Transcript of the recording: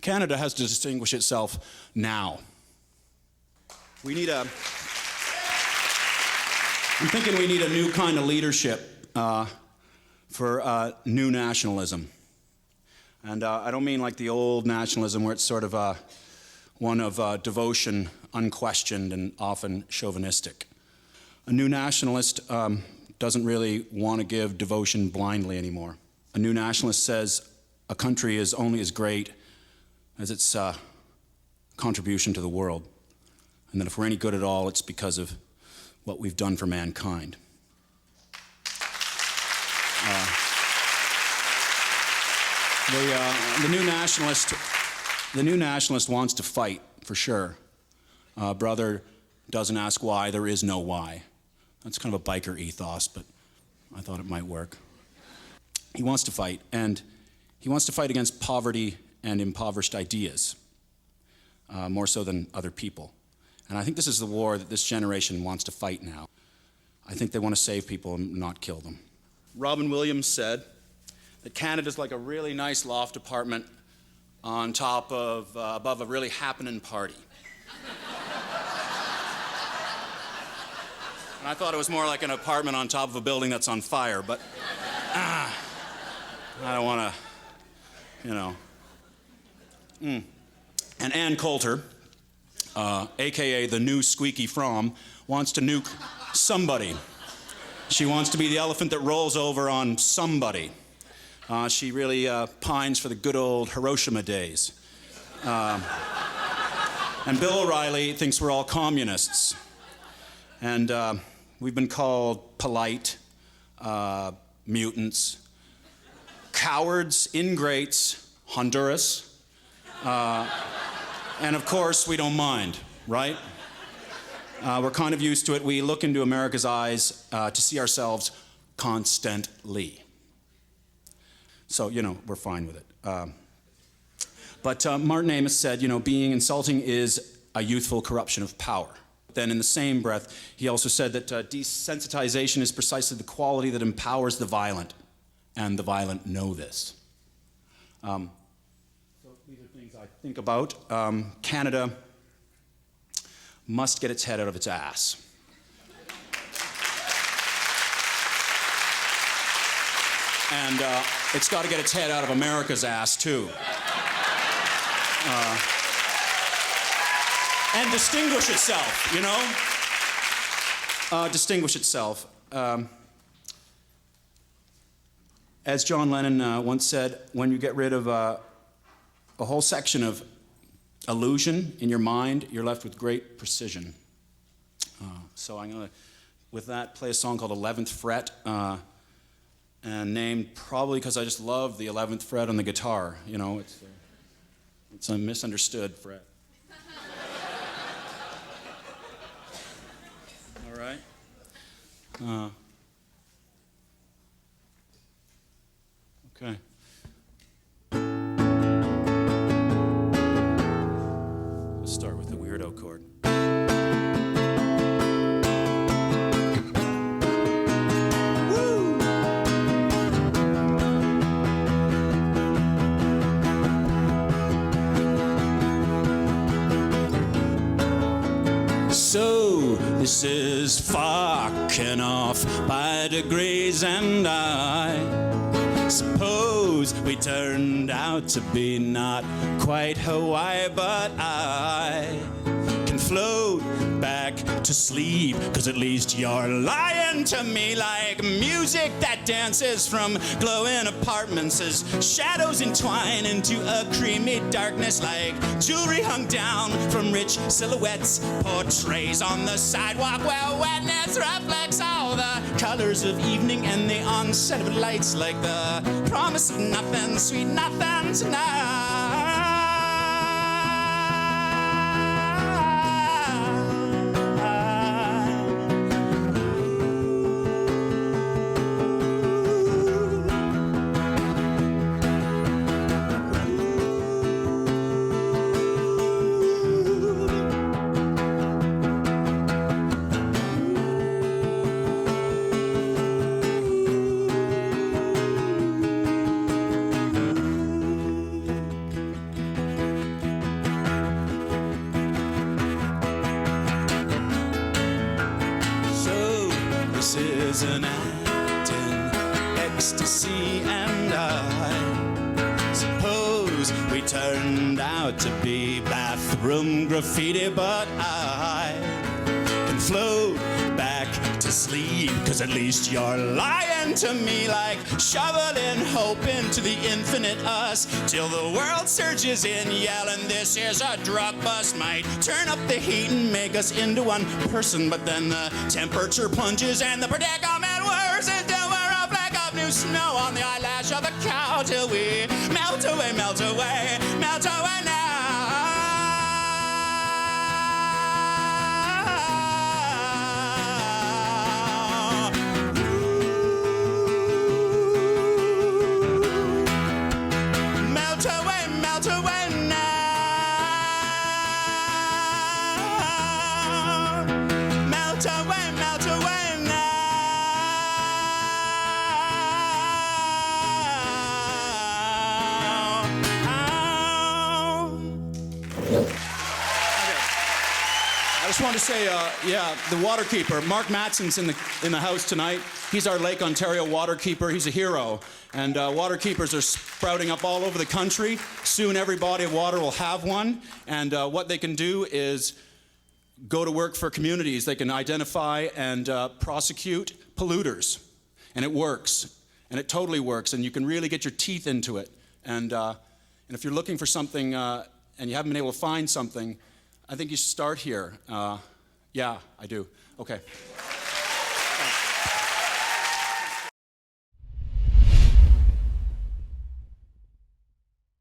Canada has to distinguish itself now. I'm thinking we need a new kind of leadership for new nationalism. And I don't mean like the old nationalism where it's sort of one of devotion, unquestioned, and often chauvinistic. A new nationalist doesn't really want to give devotion blindly anymore. A new nationalist says a country is only as great as its contribution to the world, and that if we're any good at all, it's because of what we've done for mankind. The new nationalist wants to fight, for sure. Brother doesn't ask why, there is no why. That's kind of a biker ethos, but I thought it might work. He wants to fight, and he wants to fight against poverty and impoverished ideas, more so than other people. And I think this is the war that this generation wants to fight now. I think they want to save people and not kill them. Robin Williams said that Canada's like a really nice loft apartment on top of, above a really happening party. And I thought it was more like an apartment on top of a building that's on fire, but I don't want to, you know. And Ann Coulter, AKA the new Squeaky Fromm, wants to nuke somebody. She wants to be the elephant that rolls over on somebody. She really pines for the good old Hiroshima days. And Bill O'Reilly thinks we're all communists. And we've been called polite, mutants, cowards, ingrates, Honduras. And of course, we don't mind, right? We're kind of used to it. We look into America's eyes to see ourselves constantly. So, you know, we're fine with it. But Martin Amis said, you know, being insulting is a youthful corruption of power. Then in the same breath, he also said that desensitization is precisely the quality that empowers the violent, and the violent know this. So these are things I think about. Canada must get its head out of its ass. And it's got to get its head out of America's ass, too. And distinguish itself, you know? Distinguish itself. As John Lennon once said, when you get rid of a whole section of illusion in your mind, you're left with great precision. So I'm going to, with that, play a song called 11th Fret, and named probably because I just love the 11th fret on the guitar. You know, it's a misunderstood fret. All right. Okay. Let's start with the weirdo chord. So this is fucking off by degrees, and I suppose we turned out to be not quite Hawaii, but I can float back to sleep, 'cause at least you're lying to me like music that dances from glowing apartments as shadows entwine into a creamy darkness, like jewelry hung down from rich silhouettes, portrays on the sidewalk where wetness reflects all the colors of evening and the onset of lights, like the promise of nothing, sweet nothing tonight. was an act in ecstasy, and I suppose we turned out to be bathroom graffiti, but I can float back to sleep, 'cause at least you're lying to me, like shoveling hope into the infinite us, till the world surges in yelling this is a drug bust. Might turn up the heat and make us into one person, but then the temperature plunges and the predicament worsens till we're a flake of new snow on the eyelash of a cow, till we melt away, melt away, melt away now. I just want to say, the waterkeeper, Mark Matson's in the house tonight. He's our Lake Ontario waterkeeper. He's a hero. And waterkeepers are sprouting up all over the country. Soon every body of water will have one. And what they can do is go to work for communities. They can identify and prosecute polluters. And it works. And it totally works. And you can really get your teeth into it. And if you're looking for something and you haven't been able to find something, I think you should start here. Yeah, I do. Okay.